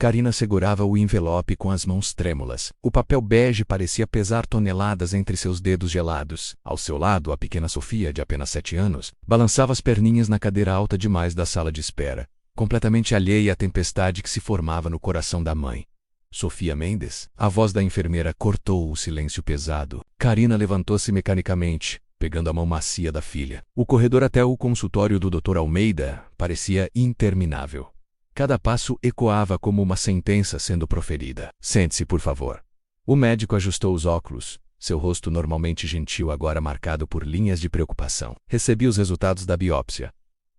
Karina segurava o envelope com as mãos trêmulas. O papel bege parecia pesar toneladas entre seus dedos gelados. Ao seu lado, a pequena Sofia, de apenas 7 anos, balançava as perninhas na cadeira alta demais da sala de espera, completamente alheia à tempestade que se formava no coração da mãe. Sofia Mendes, a voz da enfermeira cortou o silêncio pesado. Karina levantou-se mecanicamente, pegando a mão macia da filha. O corredor até o consultório do Dr. Almeida parecia interminável. Cada passo ecoava como uma sentença sendo proferida. Sente-se, por favor. O médico ajustou os óculos, seu rosto normalmente gentil agora marcado por linhas de preocupação. Recebi os resultados da biópsia.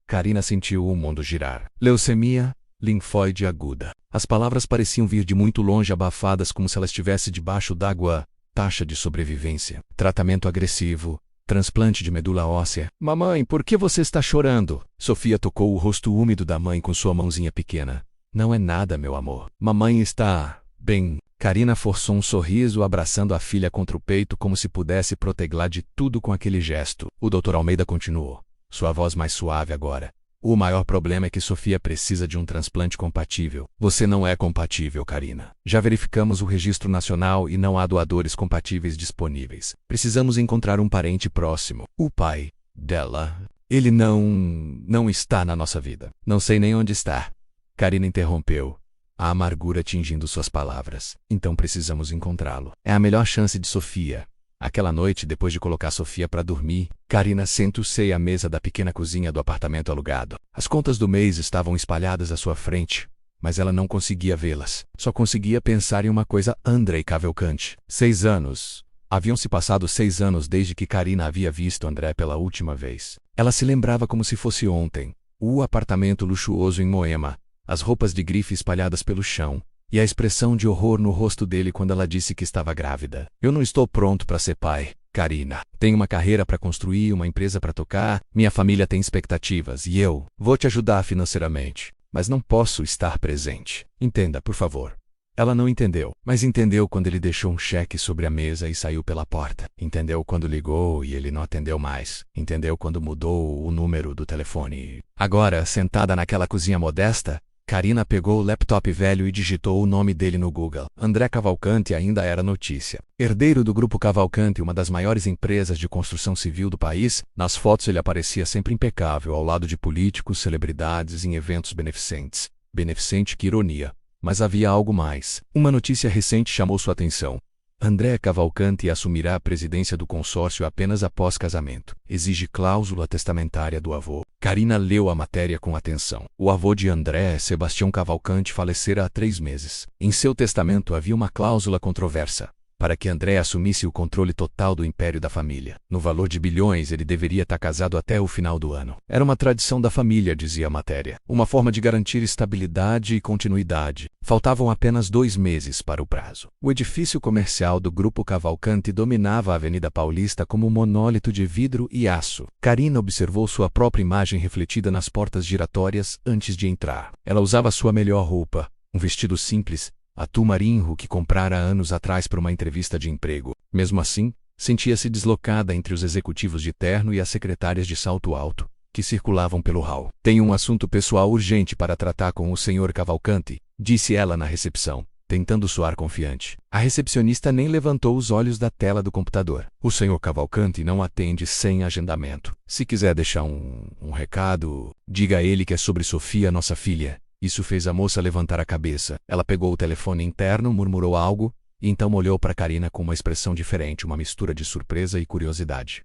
Karina sentiu o mundo girar. Leucemia linfóide aguda. As palavras pareciam vir de muito longe, abafadas como se ela estivesse debaixo d'água. Taxa de sobrevivência. Tratamento agressivo. Transplante de medula óssea. Mamãe, por que você está chorando? Sofia tocou o rosto úmido da mãe com sua mãozinha pequena. Não é nada, meu amor. Mamãe está bem. Karina forçou um sorriso, abraçando a filha contra o peito como se pudesse protegê-la de tudo com aquele gesto. O Dr. Almeida continuou, sua voz mais suave agora. O maior problema é que Sofia precisa de um transplante compatível. Você não é compatível, Karina. Já verificamos o registro nacional e não há doadores compatíveis disponíveis. Precisamos encontrar um parente próximo. O pai dela. Ele não está na nossa vida. Não sei nem onde está. Karina interrompeu, a amargura tingindo suas palavras. Então precisamos encontrá-lo. É a melhor chance de Sofia. Aquela noite, depois de colocar Sofia para dormir, Karina sentou-se à mesa da pequena cozinha do apartamento alugado. As contas do mês estavam espalhadas à sua frente, mas ela não conseguia vê-las. Só conseguia pensar em uma coisa: Andrei Cavalcante. 6 anos. Haviam-se passado 6 anos desde que Karina havia visto André pela última vez. Ela se lembrava como se fosse ontem. O apartamento luxuoso em Moema, as roupas de grife espalhadas pelo chão, e a expressão de horror no rosto dele quando ela disse que estava grávida. Eu não estou pronto para ser pai, Karina. Tenho uma carreira para construir, uma empresa para tocar, minha família tem expectativas e eu vou te ajudar financeiramente. Mas não posso estar presente. Entenda, por favor. Ela não entendeu, mas entendeu quando ele deixou um cheque sobre a mesa e saiu pela porta. Entendeu quando ligou e ele não atendeu mais. Entendeu quando mudou o número do telefone. Agora, sentada naquela cozinha modesta, Karina pegou o laptop velho e digitou o nome dele no Google. André Cavalcante ainda era notícia. Herdeiro do Grupo Cavalcante, uma das maiores empresas de construção civil do país, nas fotos ele aparecia sempre impecável, ao lado de políticos, celebridades em eventos beneficentes. Beneficente, que ironia. Mas havia algo mais. Uma notícia recente chamou sua atenção. André Cavalcante assumirá a presidência do consórcio apenas após casamento. Exige cláusula testamentária do avô. Karina leu a matéria com atenção. O avô de André, Sebastião Cavalcante, falecera há 3 meses. Em seu testamento havia uma cláusula controversa, para que André assumisse o controle total do império da família. No valor de bilhões, ele deveria estar casado até o final do ano. Era uma tradição da família, dizia a matéria. Uma forma de garantir estabilidade e continuidade. Faltavam apenas 2 meses para o prazo. O edifício comercial do Grupo Cavalcante dominava a Avenida Paulista como um monólito de vidro e aço. Karina observou sua própria imagem refletida nas portas giratórias antes de entrar. Ela usava sua melhor roupa, um vestido simples, atum marinho que comprara anos atrás para uma entrevista de emprego. Mesmo assim, sentia-se deslocada entre os executivos de terno e as secretárias de salto alto, que circulavam pelo hall. Tenho um assunto pessoal urgente para tratar com o Sr. Cavalcante, disse ela na recepção, tentando soar confiante. A recepcionista nem levantou os olhos da tela do computador. O Sr. Cavalcante não atende sem agendamento. Se quiser deixar um recado, diga a ele que é sobre Sofia, nossa filha. Isso fez a moça levantar a cabeça. Ela pegou o telefone interno, murmurou algo, e então olhou para Karina com uma expressão diferente, uma mistura de surpresa e curiosidade.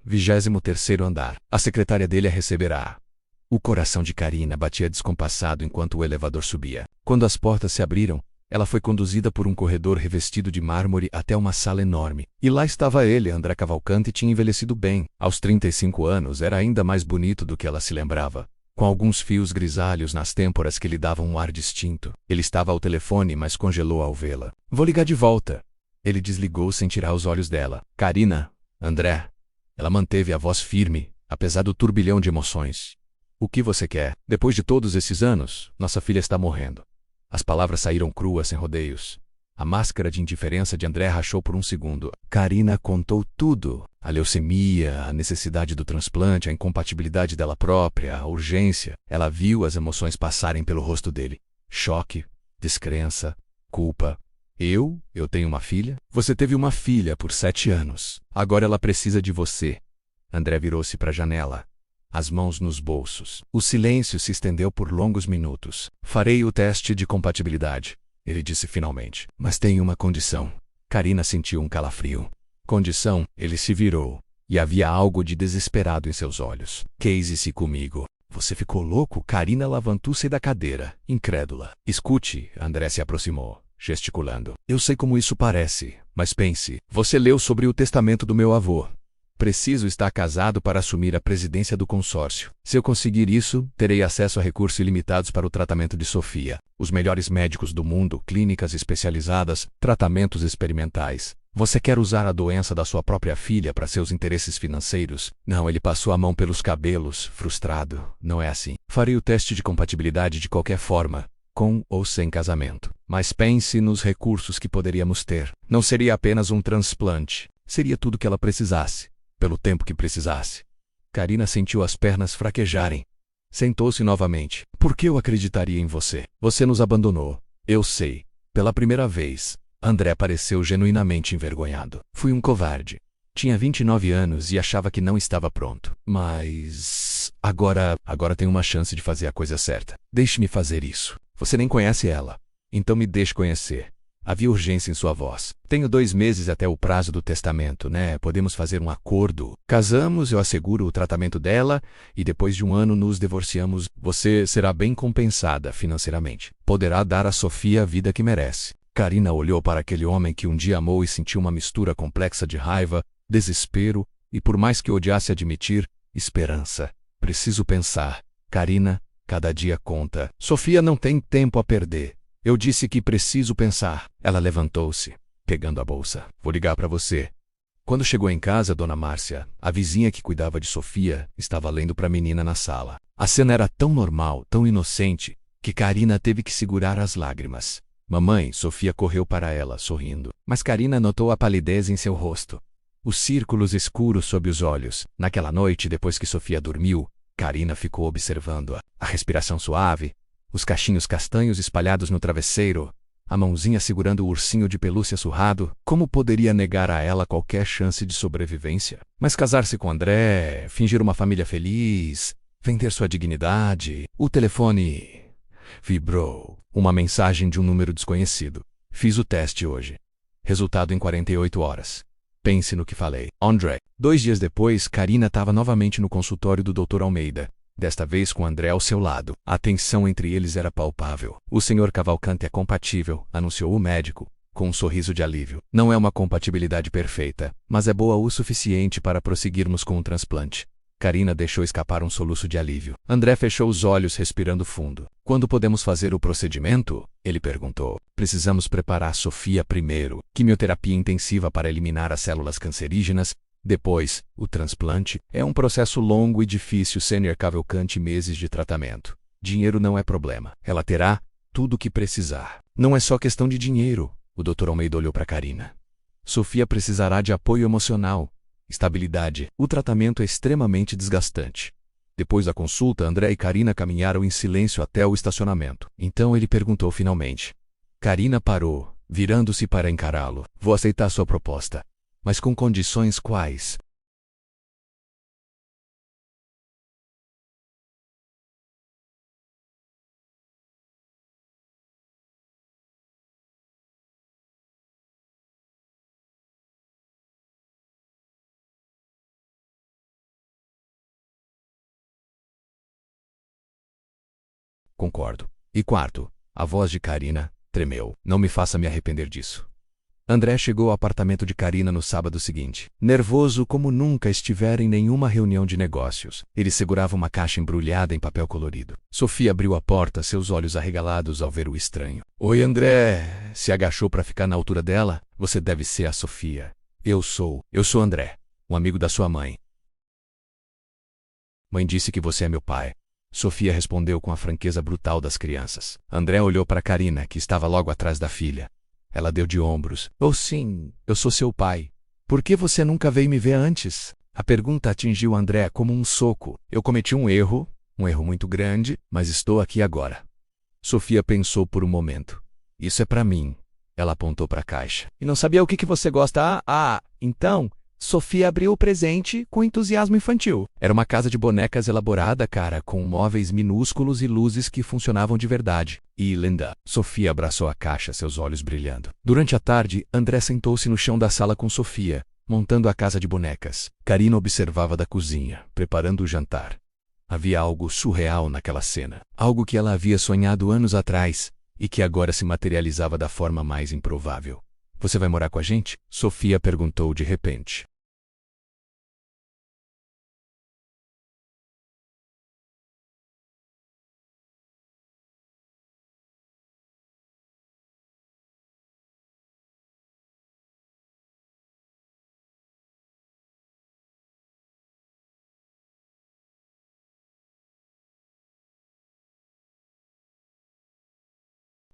23º andar. A secretária dele a receberá. O coração de Karina batia descompassado enquanto o elevador subia. Quando as portas se abriram, ela foi conduzida por um corredor revestido de mármore até uma sala enorme. E lá estava ele. André Cavalcante tinha envelhecido bem. Aos 35 anos era ainda mais bonito do que ela se lembrava, com alguns fios grisalhos nas têmporas que lhe davam um ar distinto. Ele estava ao telefone, mas congelou ao vê-la. Vou ligar de volta. Ele desligou sem tirar os olhos dela. Karina, André. Ela manteve a voz firme, apesar do turbilhão de emoções. O que você quer? Depois de todos esses anos, nossa filha está morrendo. As palavras saíram cruas, sem rodeios. A máscara de indiferença de André rachou por um segundo. Karina contou tudo. A leucemia, a necessidade do transplante, a incompatibilidade dela própria, a urgência. Ela viu as emoções passarem pelo rosto dele. Choque, descrença, culpa. Eu tenho uma filha? Você teve uma filha por 7 anos. Agora ela precisa de você. André virou-se para a janela, as mãos nos bolsos. O silêncio se estendeu por longos minutos. Farei o teste de compatibilidade, ele disse finalmente. Mas tem uma condição. Karina sentiu um calafrio. Condição? Ele se virou, e havia algo de desesperado em seus olhos. Case-se comigo. Você ficou louco? Karina levantou-se da cadeira, incrédula. Escute, André se aproximou, gesticulando. Eu sei como isso parece, mas pense. Você leu sobre o testamento do meu avô. Preciso estar casado para assumir a presidência do consórcio. Se eu conseguir isso, terei acesso a recursos ilimitados para o tratamento de Sofia. Os melhores médicos do mundo, clínicas especializadas, tratamentos experimentais. Você quer usar a doença da sua própria filha para seus interesses financeiros? Não, ele passou a mão pelos cabelos, frustrado. Não é assim. Farei o teste de compatibilidade de qualquer forma, com ou sem casamento. Mas pense nos recursos que poderíamos ter. Não seria apenas um transplante. Seria tudo que ela precisasse, pelo tempo que precisasse. Karina sentiu as pernas fraquejarem. Sentou-se novamente. Por que eu acreditaria em você? Você nos abandonou. Eu sei. Pela primeira vez. André pareceu genuinamente envergonhado. Fui um covarde. Tinha 29 anos e achava que não estava pronto. Mas agora tenho uma chance de fazer a coisa certa. Deixe-me fazer isso. Você nem conhece ela. Então me deixe conhecer. Havia urgência em sua voz. Tenho 2 meses até o prazo do testamento, né? Podemos fazer um acordo. Casamos, eu asseguro o tratamento dela e depois de 1 ano nos divorciamos. Você será bem compensada financeiramente. Poderá dar a Sofia a vida que merece. Karina olhou para aquele homem que um dia amou e sentiu uma mistura complexa de raiva, desespero e, por mais que odiasse admitir, esperança. Preciso pensar. Karina, cada dia conta. Sofia não tem tempo a perder. Eu disse que preciso pensar. Ela levantou-se, pegando a bolsa. Vou ligar para você. Quando chegou em casa, Dona Márcia, a vizinha que cuidava de Sofia, estava lendo para a menina na sala. A cena era tão normal, tão inocente, que Karina teve que segurar as lágrimas. Mamãe, Sofia correu para ela, sorrindo. Mas Karina notou a palidez em seu rosto. Os círculos escuros sob os olhos. Naquela noite, depois que Sofia dormiu, Karina ficou observando-a. A respiração suave, os cachinhos castanhos espalhados no travesseiro, a mãozinha segurando o ursinho de pelúcia surrado. Como poderia negar a ela qualquer chance de sobrevivência? Mas casar-se com André, fingir uma família feliz, vender sua dignidade... O telefone vibrou. Uma mensagem de um número desconhecido. Fiz o teste hoje. Resultado em 48 horas. Pense no que falei. André. 2 dias depois, Karina estava novamente no consultório do Dr. Almeida. Desta vez com André ao seu lado. A tensão entre eles era palpável. O Sr. Cavalcante é compatível, anunciou o médico, com um sorriso de alívio. Não é uma compatibilidade perfeita, mas é boa o suficiente para prosseguirmos com o transplante. Karina deixou escapar um soluço de alívio. André fechou os olhos, respirando fundo. Quando podemos fazer o procedimento? Ele perguntou. Precisamos preparar Sofia primeiro. Quimioterapia intensiva para eliminar as células cancerígenas. Depois, o transplante. É um processo longo e difícil, Sr. Cavalcante, meses de tratamento. Dinheiro não é problema. Ela terá tudo o que precisar. Não é só questão de dinheiro. O Dr. Almeida olhou para Karina. Sofia precisará de apoio emocional. Estabilidade. O tratamento é extremamente desgastante. Depois da consulta, André e Karina caminharam em silêncio até o estacionamento. Então ele perguntou finalmente. Karina parou, virando-se para encará-lo. Vou aceitar sua proposta. Mas com condições quais? Concordo. E quarto, a voz de Karina tremeu. Não me faça me arrepender disso. André chegou ao apartamento de Karina no sábado seguinte, nervoso como nunca estivera em nenhuma reunião de negócios. Ele segurava uma caixa embrulhada em papel colorido. Sofia abriu a porta, seus olhos arregalados ao ver o estranho. Oi, André. Se agachou para ficar na altura dela. Você deve ser a Sofia. Eu sou André, um amigo da sua mãe. Mãe disse que você é meu pai. Sofia respondeu com a franqueza brutal das crianças. André olhou para Karina, que estava logo atrás da filha. Ela deu de ombros. Oh, sim, eu sou seu pai. Por que você nunca veio me ver antes? A pergunta atingiu André como um soco. Eu cometi um erro muito grande, mas estou aqui agora. Sofia pensou por um momento. Isso é pra mim. Ela apontou para a caixa. E não sabia o que você gosta? Então. Sofia abriu o presente com entusiasmo infantil. Era uma casa de bonecas elaborada, cara, com móveis minúsculos e luzes que funcionavam de verdade. E linda. Sofia abraçou a caixa, seus olhos brilhando. Durante a tarde, André sentou-se no chão da sala com Sofia, montando a casa de bonecas. Karina observava da cozinha, preparando o jantar. Havia algo surreal naquela cena. Algo que ela havia sonhado anos atrás e que agora se materializava da forma mais improvável. Você vai morar com a gente? Sofia perguntou de repente.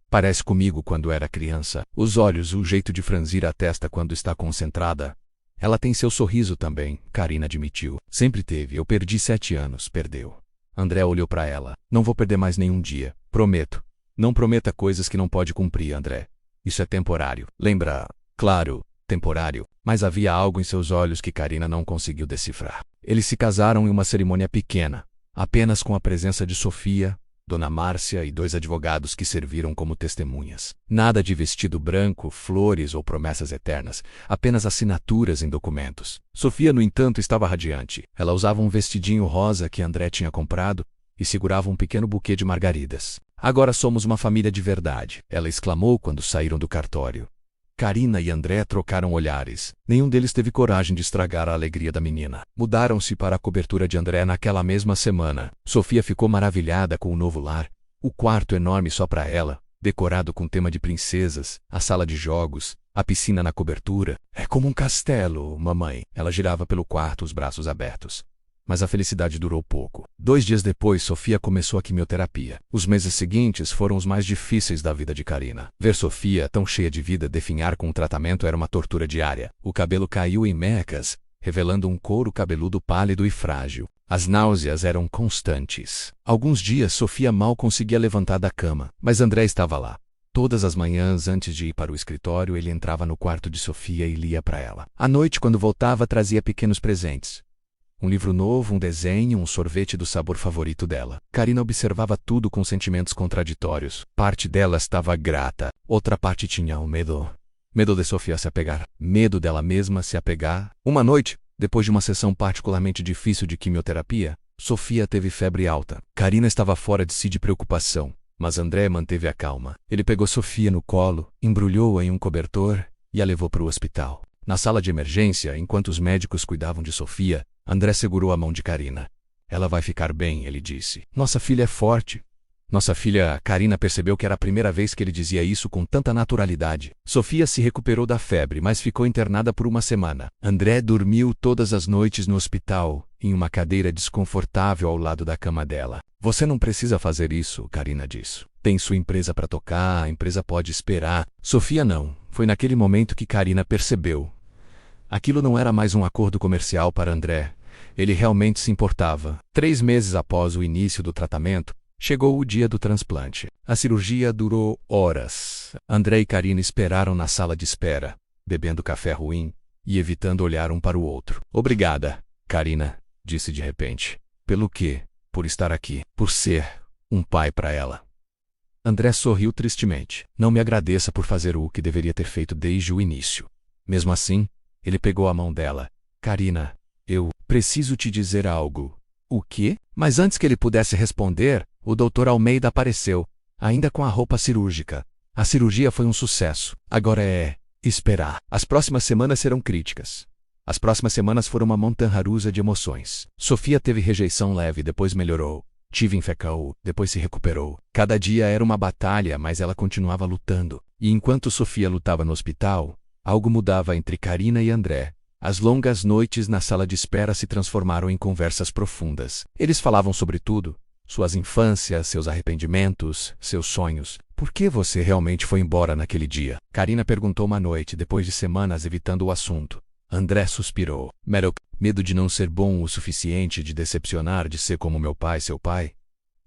Parece comigo quando era criança. Os olhos, o jeito de franzir a testa quando está concentrada. Ela tem seu sorriso também, Karina admitiu. Sempre teve. Eu perdi 7 anos. Perdeu. André olhou para ela. Não vou perder mais nenhum dia. Prometo. Não prometa coisas que não pode cumprir, André. Isso é temporário. Lembra? Claro, temporário. Mas havia algo em seus olhos que Karina não conseguiu decifrar. Eles se casaram em uma cerimônia pequena, apenas com a presença de Sofia, Dona Márcia e 2 advogados que serviram como testemunhas. Nada de vestido branco, flores ou promessas eternas, apenas assinaturas em documentos. Sofia, no entanto, estava radiante. Ela usava um vestidinho rosa que André tinha comprado e segurava um pequeno buquê de margaridas. Agora somos uma família de verdade, ela exclamou quando saíram do cartório. Karina e André trocaram olhares. Nenhum deles teve coragem de estragar a alegria da menina. Mudaram-se para a cobertura de André naquela mesma semana. Sofia ficou maravilhada com o novo lar. O quarto enorme só para ela, decorado com tema de princesas, a sala de jogos, a piscina na cobertura. É como um castelo, mamãe. Ela girava pelo quarto, os braços abertos. Mas a felicidade durou pouco. 2 dias depois, Sofia começou a quimioterapia. Os meses seguintes foram os mais difíceis da vida de Karina. Ver Sofia, tão cheia de vida, definhar com o tratamento era uma tortura diária. O cabelo caiu em mecas, revelando um couro cabeludo pálido e frágil. As náuseas eram constantes. Alguns dias, Sofia mal conseguia levantar da cama, mas André estava lá. Todas as manhãs, antes de ir para o escritório, ele entrava no quarto de Sofia e lia para ela. À noite, quando voltava, trazia pequenos presentes. Um livro novo, um desenho, um sorvete do sabor favorito dela. Karina observava tudo com sentimentos contraditórios. Parte dela estava grata, outra parte tinha o medo. Medo de Sofia se apegar. Medo dela mesma se apegar. Uma noite, depois de uma sessão particularmente difícil de quimioterapia, Sofia teve febre alta. Karina estava fora de si de preocupação, mas André manteve a calma. Ele pegou Sofia no colo, embrulhou-a em um cobertor e a levou para o hospital. Na sala de emergência, enquanto os médicos cuidavam de Sofia, André segurou a mão de Karina. Ela vai ficar bem, ele disse. Nossa filha é forte. Nossa filha, Karina percebeu que era a primeira vez que ele dizia isso com tanta naturalidade. Sofia se recuperou da febre, mas ficou internada por uma semana. André dormiu todas as noites no hospital, em uma cadeira desconfortável ao lado da cama dela. Você não precisa fazer isso, Karina disse. Tem sua empresa para tocar, a empresa pode esperar. Sofia não. Foi naquele momento que Karina percebeu. Aquilo não era mais um acordo comercial para André. Ele realmente se importava. 3 meses após o início do tratamento, chegou o dia do transplante. A cirurgia durou horas. André e Karina esperaram na sala de espera, bebendo café ruim e evitando olhar um para o outro. Obrigada, Karina, disse de repente. Pelo quê? Por estar aqui. Por ser um pai para ela. André sorriu tristemente. Não me agradeça por fazer o que deveria ter feito desde o início. Mesmo assim, ele pegou a mão dela. Karina, eu preciso te dizer algo. O quê? Mas antes que ele pudesse responder, o Dr. Almeida apareceu, ainda com a roupa cirúrgica. A cirurgia foi um sucesso. Agora é esperar. As próximas semanas serão críticas. As próximas semanas foram uma montanha-russa de emoções. Sofia teve rejeição leve, depois melhorou. Tive infecção, depois se recuperou. Cada dia era uma batalha, mas ela continuava lutando. E enquanto Sofia lutava no hospital, algo mudava entre Karina e André. As longas noites na sala de espera se transformaram em conversas profundas. Eles falavam sobre tudo. Suas infâncias, seus arrependimentos, seus sonhos. Por que você realmente foi embora naquele dia? Karina perguntou uma noite, depois de semanas evitando o assunto. André suspirou. Medo de não ser bom o suficiente, de decepcionar, de ser como meu pai, seu pai?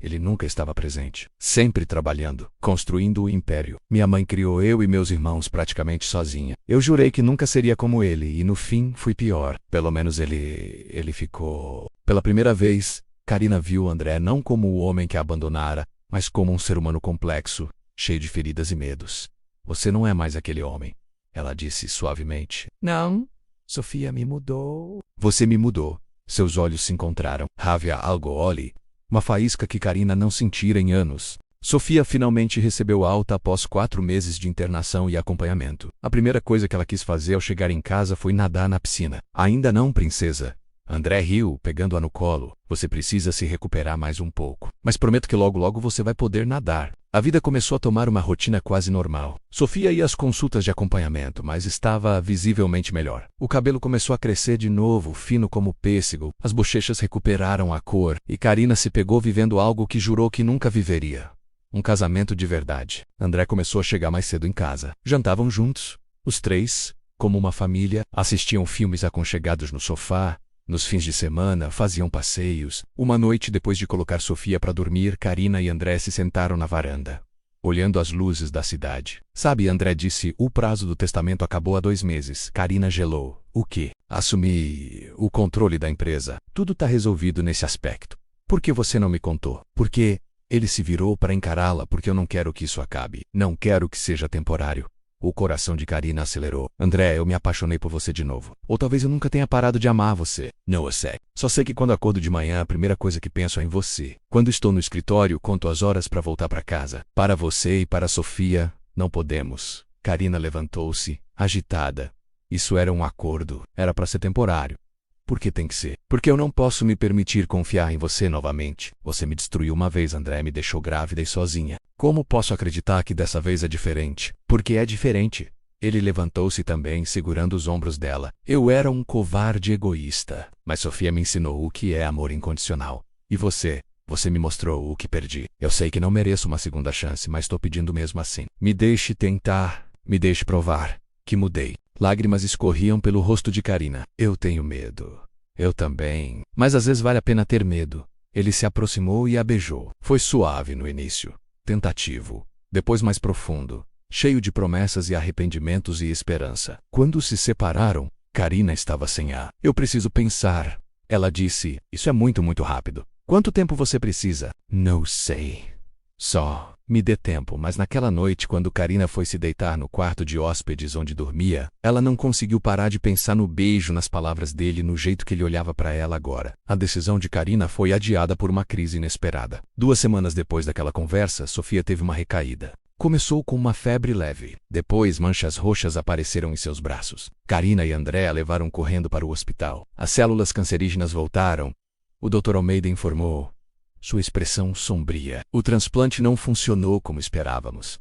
Ele nunca estava presente, sempre trabalhando, construindo o império. Minha mãe criou eu e meus irmãos praticamente sozinha. Eu jurei que nunca seria como ele, e no fim fui pior. Pelo menos ele ficou... Pela primeira vez, Karina viu André não como o homem que a abandonara, mas como um ser humano complexo, cheio de feridas e medos. Você não é mais aquele homem, ela disse suavemente. Não, Sofia me mudou. Você me mudou. Seus olhos se encontraram. Havia algo ali. Uma faísca que Karina não sentira em anos. Sofia finalmente recebeu alta após 4 meses de internação e acompanhamento. A primeira coisa que ela quis fazer ao chegar em casa foi nadar na piscina. Ainda não, princesa. André riu, pegando-a no colo. Você precisa se recuperar mais um pouco. Mas prometo que logo você vai poder nadar. A vida começou a tomar uma rotina quase normal. Sofia ia às consultas de acompanhamento, mas estava visivelmente melhor. O cabelo começou a crescer de novo, fino como pêssego. As bochechas recuperaram a cor, e Karina se pegou vivendo algo que jurou que nunca viveria. Um casamento de verdade. André começou a chegar mais cedo em casa. Jantavam juntos. Os 3, como uma família, assistiam filmes aconchegados no sofá. Nos fins de semana, faziam passeios. Uma noite depois de colocar Sofia para dormir, Karina e André se sentaram na varanda, olhando as luzes da cidade. Sabe, André disse, o prazo do testamento acabou há 2 meses. Karina gelou. O quê? Assumi o controle da empresa. Tudo tá resolvido nesse aspecto. Por que você não me contou? Porque ele se virou para encará-la, porque eu não quero que isso acabe. Não quero que seja temporário. O coração de Karina acelerou. André, eu me apaixonei por você de novo. Ou talvez eu nunca tenha parado de amar você. Não eu sei. Só sei que quando acordo de manhã, a primeira coisa que penso é em você. Quando estou no escritório, conto as horas para voltar para casa. Para você e para Sofia, não podemos. Karina levantou-se, agitada. Isso era um acordo. Era para ser temporário. Por que tem que ser? Porque eu não posso me permitir confiar em você novamente. Você me destruiu uma vez, André, me deixou grávida e sozinha. Como posso acreditar que dessa vez é diferente? Porque é diferente. Ele levantou-se também, segurando os ombros dela. Eu era um covarde egoísta. Mas Sofia me ensinou o que é amor incondicional. E você? Você me mostrou o que perdi. Eu sei que não mereço uma segunda chance, mas estou pedindo mesmo assim. Me deixe tentar. Me deixe provar que mudei. Lágrimas escorriam pelo rosto de Karina. Eu tenho medo. Eu também. Mas às vezes vale a pena ter medo. Ele se aproximou e a beijou. Foi suave no início. Tentativo. Depois mais profundo. Cheio de promessas e arrependimentos e esperança. Quando se separaram, Karina estava sem ar. Eu preciso pensar. Ela disse, isso é muito rápido. Quanto tempo você precisa? Não sei. Só me dê tempo, mas naquela noite, quando Karina foi se deitar no quarto de hóspedes onde dormia, ela não conseguiu parar de pensar no beijo, nas palavras dele, no jeito que ele olhava para ela agora. A decisão de Karina foi adiada por uma crise inesperada. 2 semanas depois daquela conversa, Sofia teve uma recaída. Começou com uma febre leve. Depois, manchas roxas apareceram em seus braços. Karina e André a levaram correndo para o hospital. As células cancerígenas voltaram. O Dr. Almeida informou. Sua expressão sombria. O transplante não funcionou como esperávamos.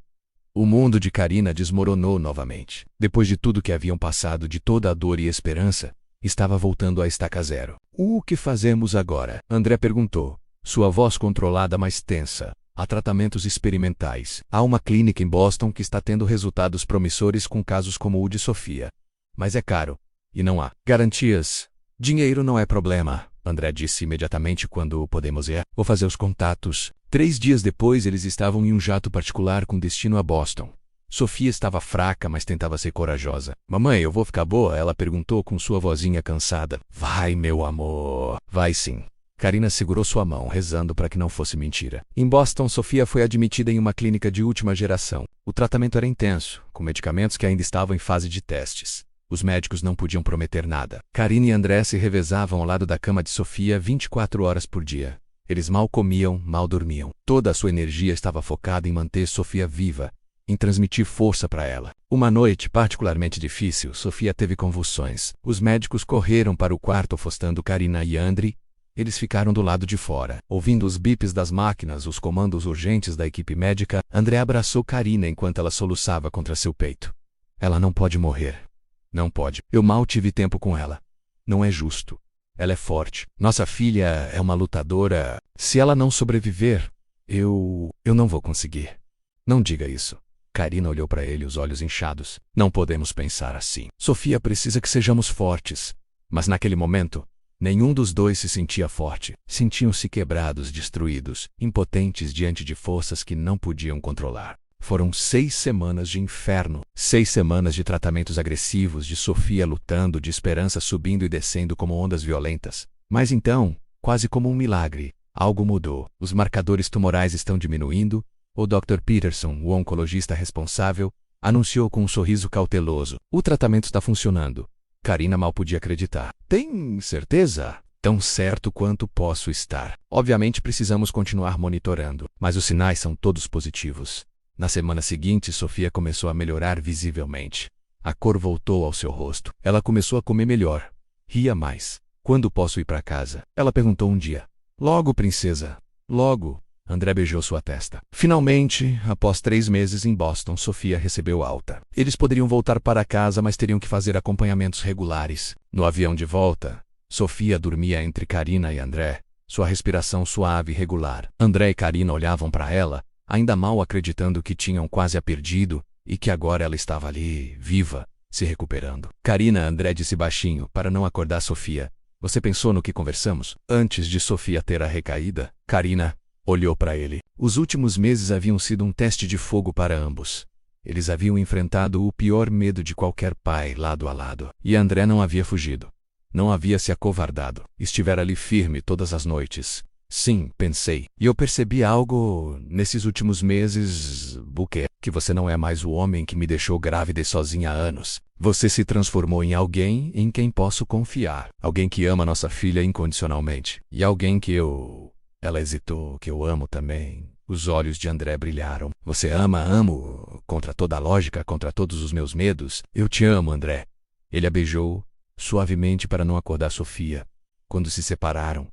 O mundo de Karina desmoronou novamente. Depois de tudo que haviam passado, de toda a dor e esperança, estava voltando à estaca zero. O que fazemos agora? André perguntou, sua voz controlada mais tensa. Há tratamentos experimentais. Há uma clínica em Boston que está tendo resultados promissores com casos como o de Sofia. Mas é caro. E não há garantias. Dinheiro não é problema. André disse imediatamente quando podemos ir. Vou fazer os contatos. 3 dias depois, eles estavam em um jato particular com destino a Boston. Sofia estava fraca, mas tentava ser corajosa. Mamãe, eu vou ficar boa? Ela perguntou com sua vozinha cansada. Vai, meu amor. Vai sim. Karina segurou sua mão, rezando para que não fosse mentira. Em Boston, Sofia foi admitida em uma clínica de última geração. O tratamento era intenso, com medicamentos que ainda estavam em fase de testes. Os médicos não podiam prometer nada. Karina e André se revezavam ao lado da cama de Sofia 24 horas por dia. Eles mal comiam, mal dormiam. Toda a sua energia estava focada em manter Sofia viva, em transmitir força para ela. Uma noite particularmente difícil, Sofia teve convulsões. Os médicos correram para o quarto afastando Karina e André. Eles ficaram do lado de fora, ouvindo os bips das máquinas, os comandos urgentes da equipe médica. André abraçou Karina enquanto ela soluçava contra seu peito. Ela não pode morrer. Não pode. Eu mal tive tempo com ela. Não é justo. Ela é forte. Nossa filha é uma lutadora. Se ela não sobreviver, eu não vou conseguir. Não diga isso. Karina olhou para ele, os olhos inchados. Não podemos pensar assim. Sofia precisa que sejamos fortes. Mas naquele momento, Nenhum dos dois se sentia forte. Sentiam-se quebrados, destruídos, impotentes diante de forças que não podiam controlar. Foram 6 semanas de inferno. 6 semanas de tratamentos agressivos, de Sofia lutando, de esperança subindo e descendo como ondas violentas. Mas então, quase como um milagre, algo mudou. Os marcadores tumorais estão diminuindo. O Dr. Peterson, o oncologista responsável, anunciou com um sorriso cauteloso. O tratamento está funcionando. Karina mal podia acreditar. Tem certeza? Tão certo quanto posso estar. Obviamente precisamos continuar monitorando, mas os sinais são todos positivos. Na semana seguinte, Sofia começou a melhorar visivelmente. A cor voltou ao seu rosto. Ela começou a comer melhor. Ria mais. Quando posso ir para casa? Ela perguntou um dia. Logo, princesa. Logo. André beijou sua testa. Finalmente, após 3 meses em Boston, Sofia recebeu alta. Eles poderiam voltar para casa, mas teriam que fazer acompanhamentos regulares. No avião de volta, Sofia dormia entre Karina e André, sua respiração suave e regular. André e Karina olhavam para ela, ainda mal acreditando que tinham quase a perdido e que agora ela estava ali, viva, se recuperando. Karina, André disse baixinho, para não acordar Sofia. Você pensou no que conversamos? Antes de Sofia ter a recaída, Karina olhou para ele. Os últimos meses haviam sido um teste de fogo para ambos. Eles haviam enfrentado o pior medo de qualquer pai lado a lado. E André não havia fugido. Não havia se acovardado. Estivera ali firme todas as noites. Sim, pensei. E eu percebi algo nesses últimos meses. O quê? Que você não é mais o homem que me deixou grávida e sozinha há anos. Você se transformou em alguém em quem posso confiar. Alguém que ama nossa filha incondicionalmente. E alguém que eu... Ela hesitou, que eu amo também. Os olhos de André brilharam. Você ama, amo, contra toda a lógica, contra todos os meus medos. Eu te amo, André. Ele a beijou, suavemente para não acordar Sofia. Quando se separaram,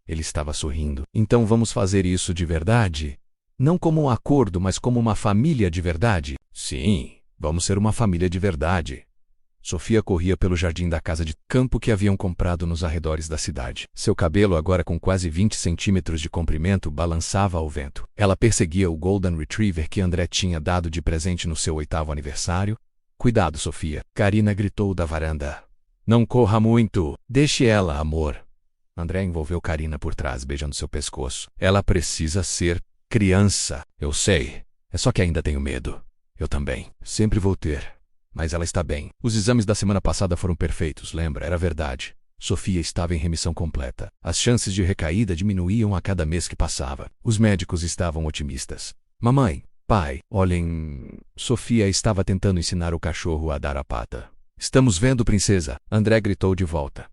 ele estava sorrindo. Então vamos fazer isso de verdade? Não como um acordo, mas como uma família de verdade? Sim, vamos ser uma família de verdade. Sofia corria pelo jardim da casa de campo que haviam comprado nos arredores da cidade. Seu cabelo, agora com quase 20 centímetros de comprimento, balançava ao vento. Ela perseguia o Golden Retriever que André tinha dado de presente no seu 8º aniversário. Cuidado, Sofia. Karina gritou da varanda. Não corra muito. Deixe ela, amor. André envolveu Karina por trás, beijando seu pescoço. Ela precisa ser criança. Eu sei. É só que ainda tenho medo. Eu também. Sempre vou ter. Mas ela está bem. Os exames da semana passada foram perfeitos, lembra? Era verdade. Sofia estava em remissão completa. As chances de recaída diminuíam a cada mês que passava. Os médicos estavam otimistas. Mamãe, pai, olhem... Sofia estava tentando ensinar o cachorro a dar a pata. Estamos vendo, princesa. André gritou de volta.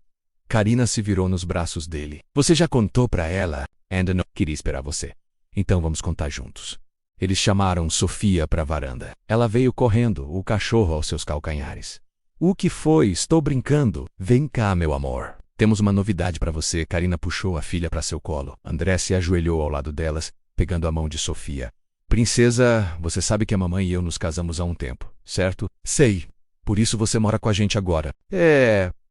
Karina se virou nos braços dele. Você já contou para ela? Ainda não. Queria esperar você. Então vamos contar juntos. Eles chamaram Sofia para a varanda. Ela veio correndo, o cachorro aos seus calcanhares. O que foi? Estou brincando. Vem cá, meu amor. Temos uma novidade para você. Karina puxou a filha para seu colo. André se ajoelhou ao lado delas, pegando a mão de Sofia. Princesa, você sabe que a mamãe e eu nos casamos há um tempo, certo? Sei. Por isso você mora com a gente agora.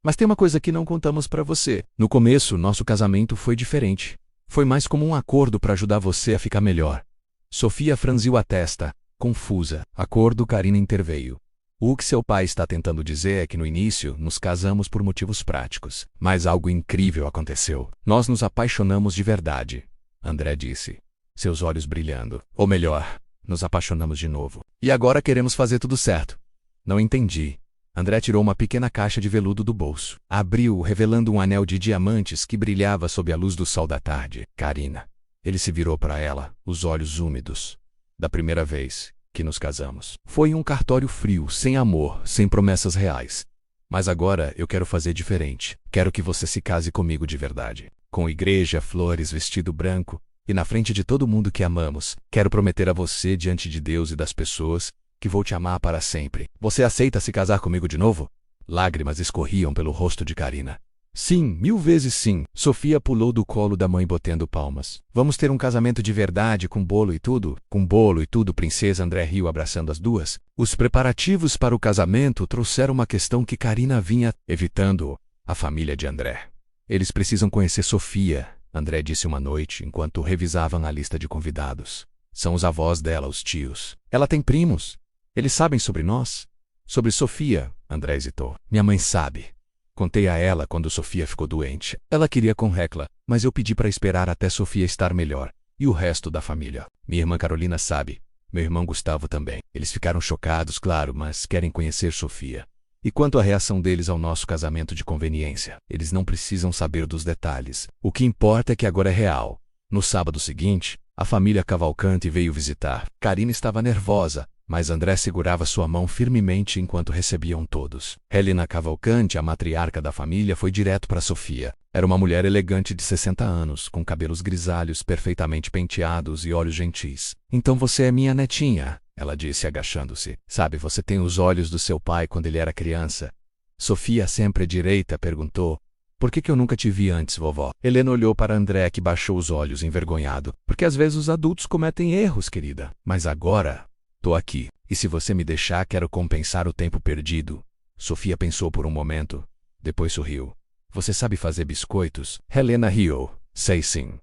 Mas tem uma coisa que não contamos para você. No começo, nosso casamento foi diferente. Foi mais como um acordo para ajudar você a ficar melhor. Sofia franziu a testa, confusa. Acordo, Karina interveio. O que seu pai está tentando dizer é que no início nos casamos por motivos práticos. Mas algo incrível aconteceu. Nós nos apaixonamos de verdade, André disse, seus olhos brilhando. Ou melhor, nos apaixonamos de novo. E agora queremos fazer tudo certo. Não entendi. André tirou uma pequena caixa de veludo do bolso. Abriu, revelando um anel de diamantes que brilhava sob a luz do sol da tarde. Karina. Ele se virou para ela, os olhos úmidos. Da primeira vez que nos casamos. Foi um cartório frio, sem amor, sem promessas reais. Mas agora eu quero fazer diferente. Quero que você se case comigo de verdade. Com igreja, flores, vestido branco, e na frente de todo mundo que amamos. Quero prometer a você, diante de Deus e das pessoas, que vou te amar para sempre. Você aceita se casar comigo de novo? Lágrimas escorriam pelo rosto de Karina. Sim, 1000 vezes sim. Sofia pulou do colo da mãe batendo palmas. Vamos ter um casamento de verdade, com bolo e tudo? Com bolo e tudo, princesa. André riu abraçando as duas. Os preparativos para o casamento trouxeram uma questão que Karina vinha evitando. A família de André. Eles precisam conhecer Sofia, André disse uma noite, enquanto revisavam a lista de convidados. São os avós dela, os tios. Ela tem primos. Eles sabem sobre nós? Sobre Sofia, André hesitou. Minha mãe sabe. Contei a ela quando Sofia ficou doente. Ela queria com Hekla, mas eu pedi para esperar até Sofia estar melhor. E o resto da família? Minha irmã Carolina sabe. Meu irmão Gustavo também. Eles ficaram chocados, claro, mas querem conhecer Sofia. E quanto à reação deles ao nosso casamento de conveniência? Eles não precisam saber dos detalhes. O que importa é que agora é real. No sábado seguinte, a família Cavalcante veio visitar. Karina estava nervosa, mas André segurava sua mão firmemente enquanto recebiam todos. Helena Cavalcante, a matriarca da família, foi direto para Sofia. Era uma mulher elegante de 60 anos, com cabelos grisalhos perfeitamente penteados e olhos gentis. Então você é minha netinha, ela disse agachando-se. Sabe, você tem os olhos do seu pai quando ele era criança. Sofia, sempre à direita, perguntou: por que eu nunca te vi antes, vovó? Helena olhou para André, que baixou os olhos envergonhado. Porque às vezes os adultos cometem erros, querida. Mas agora tô aqui. E se você me deixar, quero compensar o tempo perdido. Sofia pensou por um momento. Depois sorriu. Você sabe fazer biscoitos? Helena riu. Sei sim.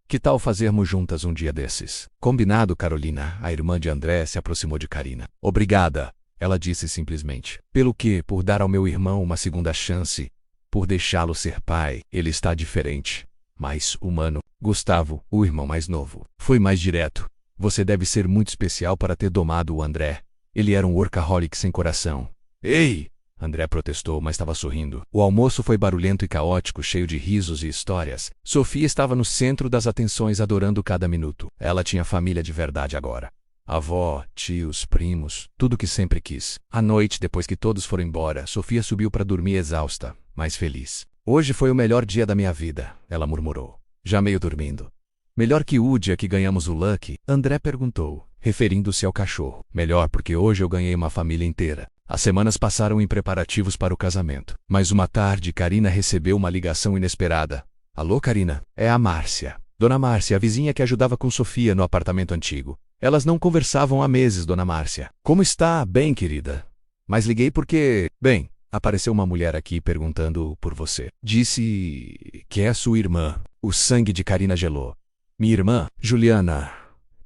Que tal fazermos juntas um dia desses? Combinado, Carolina. A irmã de André se aproximou de Karina. Obrigada, ela disse simplesmente. Pelo quê? Por dar ao meu irmão uma segunda chance. Por deixá-lo ser pai. Ele está diferente. Mais humano. Gustavo, o irmão mais novo, foi mais direto. Você deve ser muito especial para ter domado o André. Ele era um workaholic sem coração. Ei! André protestou, mas estava sorrindo. O almoço foi barulhento e caótico, cheio de risos e histórias. Sofia estava no centro das atenções, adorando cada minuto. Ela tinha família de verdade agora. Avó, tios, primos, tudo o que sempre quis. À noite, depois que todos foram embora, Sofia subiu para dormir exausta, mas feliz. Hoje foi o melhor dia da minha vida, ela murmurou, já meio dormindo. Melhor que o dia que ganhamos o Lucky? André perguntou, referindo-se ao cachorro. Melhor porque hoje eu ganhei uma família inteira. As semanas passaram em preparativos para o casamento. Mas uma tarde, Karina recebeu uma ligação inesperada. Alô, Karina? É a Márcia. Dona Márcia, a vizinha que ajudava com Sofia no apartamento antigo. Elas não conversavam há meses, Dona Márcia. Como está? Bem, querida. Mas liguei porque... Bem, apareceu uma mulher aqui perguntando por você. Disse que é sua irmã. O sangue de Karina gelou. Minha irmã, Juliana,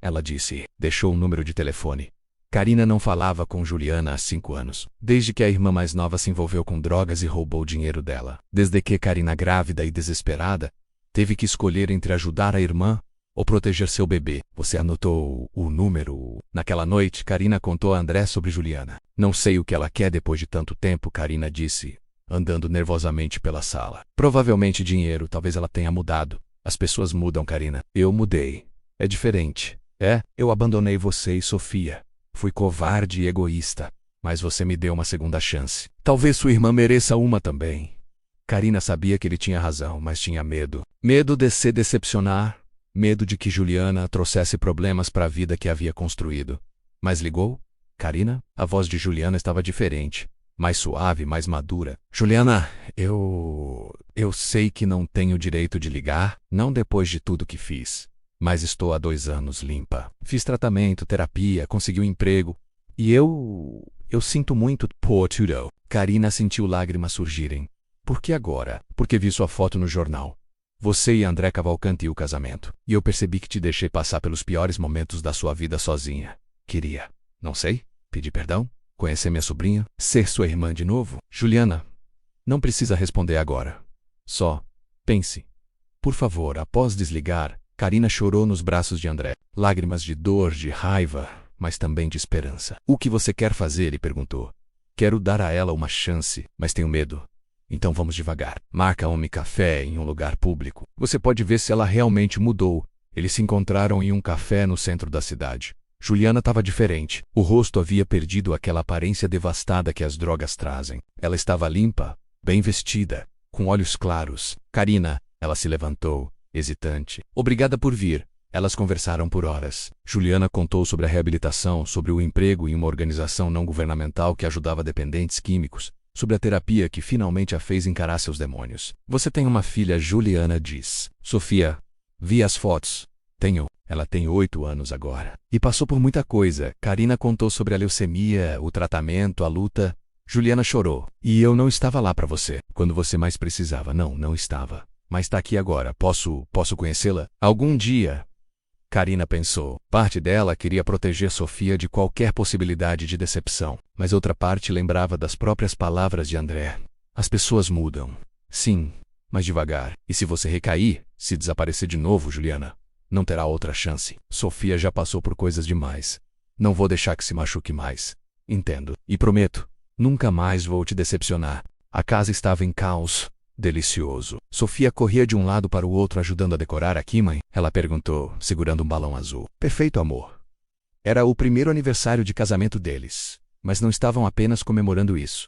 ela disse. Deixou o número de telefone. Karina não falava com Juliana há 5 anos, desde que a irmã mais nova se envolveu com drogas e roubou o dinheiro dela. Desde que Karina, grávida e desesperada, teve que escolher entre ajudar a irmã ou proteger seu bebê. Você anotou o número? Naquela noite, Karina contou a André sobre Juliana. Não sei o que ela quer depois de tanto tempo, Karina disse, andando nervosamente pela sala. Provavelmente dinheiro, talvez ela tenha mudado. As pessoas mudam, Karina. Eu mudei. É diferente. Eu abandonei você e Sofia. Fui covarde e egoísta, mas você me deu uma segunda chance. Talvez sua irmã mereça uma também. Karina sabia que ele tinha razão, mas tinha medo. Medo de se decepcionar, medo de que Juliana trouxesse problemas para a vida que havia construído. Mas ligou? Karina? A voz de Juliana estava diferente, mais suave, mais madura. Juliana, eu sei que não tenho direito de ligar, não depois de tudo que fiz. Mas estou há 2 anos limpa. Fiz tratamento, terapia, consegui um emprego. E eu sinto muito por tudo. Karina sentiu lágrimas surgirem. Por que agora? Porque vi sua foto no jornal. Você e André Cavalcante e o casamento. E eu percebi que te deixei passar pelos piores momentos da sua vida sozinha. Queria, não sei, pedir perdão, conhecer minha sobrinha, ser sua irmã de novo. Juliana, não precisa responder agora. Só pense. Por favor, após desligar, Karina chorou nos braços de André. Lágrimas de dor, de raiva, mas também de esperança. O que você quer fazer? Ele perguntou. Quero dar a ela uma chance, mas tenho medo. Então vamos devagar. Marca um café em um lugar público. Você pode ver se ela realmente mudou. Eles se encontraram em um café no centro da cidade. Juliana estava diferente. O rosto havia perdido aquela aparência devastada que as drogas trazem. Ela estava limpa, bem vestida, com olhos claros. Karina, ela se levantou, hesitante. Obrigada por vir. Elas conversaram por horas. Juliana contou sobre a reabilitação, sobre o emprego em uma organização não governamental que ajudava dependentes químicos, sobre a terapia que finalmente a fez encarar seus demônios. Você tem uma filha, Juliana diz. Sofia, vi as fotos. Tenho. Ela tem 8 anos agora. E passou por muita coisa. Karina contou sobre a leucemia, o tratamento, a luta. Juliana chorou. E eu não estava lá para você. Quando você mais precisava. Não estava. Mas está aqui agora. Posso conhecê-la? Algum dia. Karina pensou. Parte dela queria proteger Sofia de qualquer possibilidade de decepção. Mas outra parte lembrava das próprias palavras de André. As pessoas mudam. Sim, mas devagar. E se você recair, se desaparecer de novo, Juliana, não terá outra chance. Sofia já passou por coisas demais. Não vou deixar que se machuque mais. Entendo. E prometo, nunca mais vou te decepcionar. A casa estava em caos. Delicioso. Sofia corria de um lado para o outro ajudando a decorar aqui, mãe? Ela perguntou, segurando um balão azul. Perfeito, amor. Era o primeiro aniversário de casamento deles. Mas não estavam apenas comemorando isso.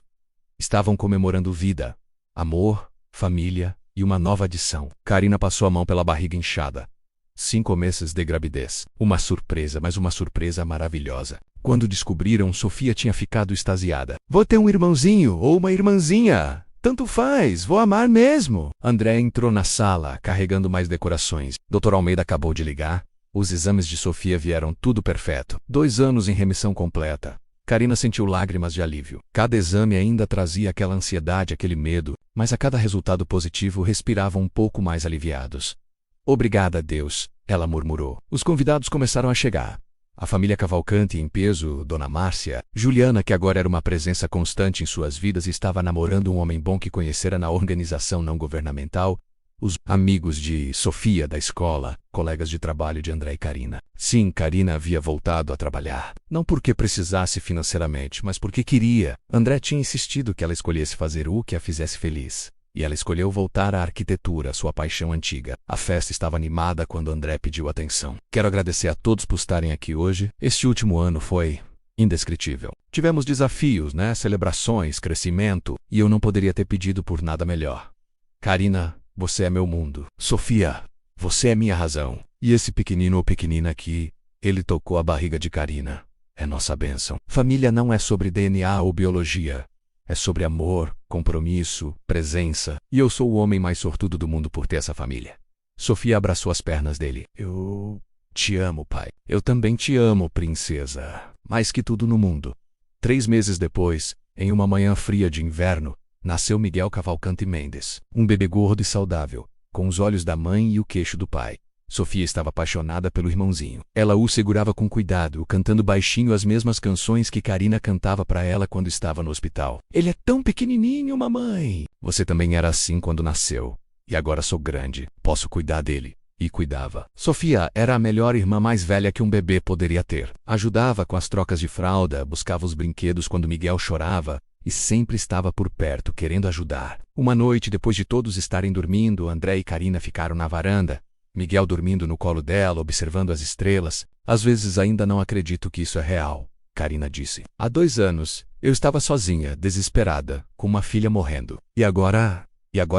Estavam comemorando vida, amor, família e uma nova adição. Karina passou a mão pela barriga inchada. 5 meses de gravidez. Uma surpresa, mas uma surpresa maravilhosa. Quando descobriram, Sofia tinha ficado extasiada. Vou ter um irmãozinho ou uma irmãzinha. Tanto faz, vou amar mesmo. André entrou na sala, carregando mais decorações. Dr. Almeida acabou de ligar. Os exames de Sofia vieram tudo perfeito. 2 anos em remissão completa. Karina sentiu lágrimas de alívio. Cada exame ainda trazia aquela ansiedade, aquele medo, mas a cada resultado positivo respiravam um pouco mais aliviados. Obrigada a Deus, ela murmurou. Os convidados começaram a chegar. A família Cavalcante em peso, Dona Márcia, Juliana, que agora era uma presença constante em suas vidas, estava namorando um homem bom que conhecera na organização não governamental, os amigos de Sofia da escola, colegas de trabalho de André e Karina. Sim, Karina havia voltado a trabalhar. Não porque precisasse financeiramente, mas porque queria. André tinha insistido que ela escolhesse fazer o que a fizesse feliz. E ela escolheu voltar à arquitetura, sua paixão antiga. A festa estava animada quando André pediu atenção. Quero agradecer a todos por estarem aqui hoje. Este último ano foi indescritível. Tivemos desafios, né? Celebrações, crescimento, e eu não poderia ter pedido por nada melhor. Karina, você é meu mundo. Sofia, você é minha razão. E esse pequenino ou pequenina aqui, ele tocou a barriga de Karina. É nossa bênção. Família não é sobre DNA ou biologia. É sobre amor, compromisso, presença. E eu sou o homem mais sortudo do mundo por ter essa família. Sofia abraçou as pernas dele. Eu te amo, pai. Eu também te amo, princesa. Mais que tudo no mundo. 3 meses depois, em uma manhã fria de inverno, nasceu Miguel Cavalcante Mendes. Um bebê gordo e saudável, com os olhos da mãe e o queixo do pai. Sofia estava apaixonada pelo irmãozinho. Ela o segurava com cuidado, cantando baixinho as mesmas canções que Karina cantava para ela quando estava no hospital. Ele é tão pequenininho, mamãe. Você também era assim quando nasceu. E agora sou grande, posso cuidar dele. E cuidava. Sofia era a melhor irmã mais velha que um bebê poderia ter. Ajudava com as trocas de fralda, buscava os brinquedos quando Miguel chorava e sempre estava por perto, querendo ajudar. Uma noite, depois de todos estarem dormindo, André e Karina ficaram na varanda. Miguel dormindo no colo dela, observando as estrelas. Às vezes ainda não acredito que isso é real, Karina disse. Há 2 anos, eu estava sozinha, desesperada, com uma filha morrendo. E agora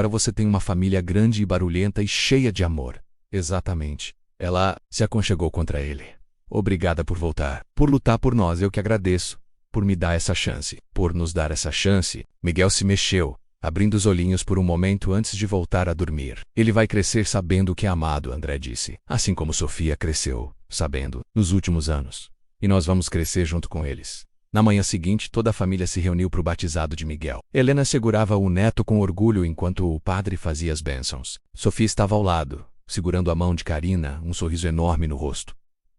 você tem uma família grande e barulhenta e cheia de amor. Exatamente. Ela se aconchegou contra ele. Obrigada por voltar. Por lutar por nós, eu que agradeço. Por me dar essa chance. Por nos dar essa chance. Miguel se mexeu, abrindo os olhinhos por um momento antes de voltar a dormir. Ele vai crescer sabendo que é amado, André disse. Assim como Sofia cresceu, sabendo, nos últimos anos. E nós vamos crescer junto com eles. Na manhã seguinte, toda a família se reuniu para o batizado de Miguel. Helena segurava o neto com orgulho enquanto o padre fazia as bênçãos. Sofia estava ao lado, segurando a mão de Karina, um sorriso enorme no rosto.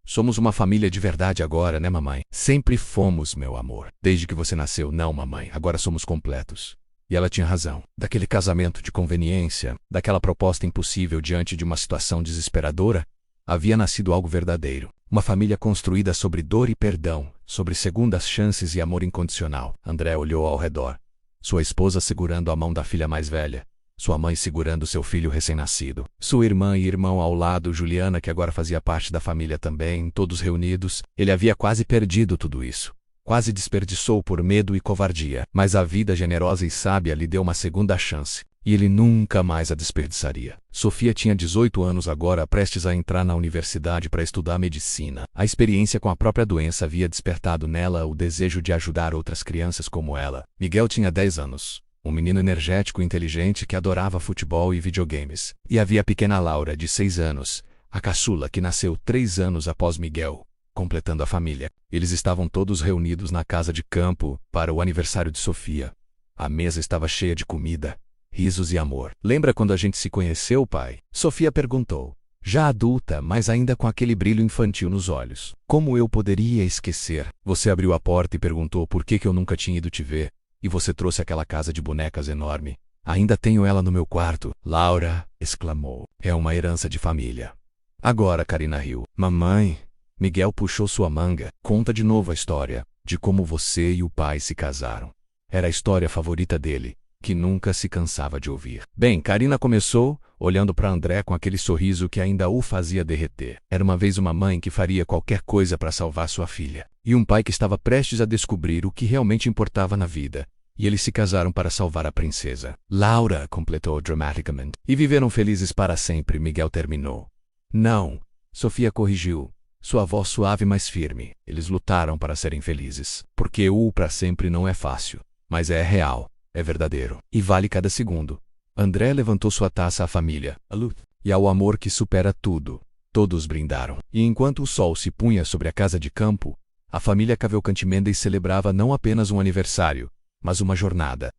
Somos uma família de verdade agora, né, mamãe? Sempre fomos, meu amor. Desde que você nasceu, não, mamãe. Agora somos completos. E ela tinha razão. Daquele casamento de conveniência, daquela proposta impossível diante de uma situação desesperadora, havia nascido algo verdadeiro. Uma família construída sobre dor e perdão, sobre segundas chances e amor incondicional. André olhou ao redor. Sua esposa segurando a mão da filha mais velha. Sua mãe segurando seu filho recém-nascido. Sua irmã e irmão ao lado, Juliana, que agora fazia parte da família também, todos reunidos. Ele havia quase perdido tudo isso. Quase desperdiçou por medo e covardia. Mas a vida generosa e sábia lhe deu uma segunda chance. E ele nunca mais a desperdiçaria. Sofia tinha 18 anos agora, prestes a entrar na universidade para estudar medicina. A experiência com a própria doença havia despertado nela o desejo de ajudar outras crianças como ela. Miguel tinha 10 anos. Um menino energético e inteligente que adorava futebol e videogames. E havia a pequena Laura, de 6 anos, a caçula que nasceu 3 anos após Miguel, completando a família. Eles estavam todos reunidos na casa de campo para o aniversário de Sofia. A mesa estava cheia de comida, risos e amor. Lembra quando a gente se conheceu, pai? Sofia perguntou. Já adulta, mas ainda com aquele brilho infantil nos olhos. Como eu poderia esquecer? Você abriu a porta e perguntou por que eu nunca tinha ido te ver. E E você trouxe aquela casa de bonecas enorme. Ainda tenho ela no meu quarto. Laura exclamou. É uma herança de família. Agora Karina riu. Mamãe. Miguel puxou sua manga. Conta de novo a história de como você e o pai se casaram. Era a história favorita dele, que nunca se cansava de ouvir. Bem, Karina começou, olhando para André com aquele sorriso que ainda o fazia derreter. Era uma vez uma mãe que faria qualquer coisa para salvar sua filha. E um pai que estava prestes a descobrir o que realmente importava na vida. E eles se casaram para salvar a princesa. Laura completou dramaticamente. E viveram felizes para sempre, Miguel terminou. Não, Sofia corrigiu. Sua voz suave mas firme. Eles lutaram para serem felizes. Porque o para sempre não é fácil. Mas é real, é verdadeiro. E vale cada segundo. André levantou sua taça à família, a luta, e ao amor que supera tudo. Todos brindaram. E enquanto o sol se punha sobre a casa de campo, a família Cavalcanti Mendes celebrava não apenas um aniversário, mas uma jornada.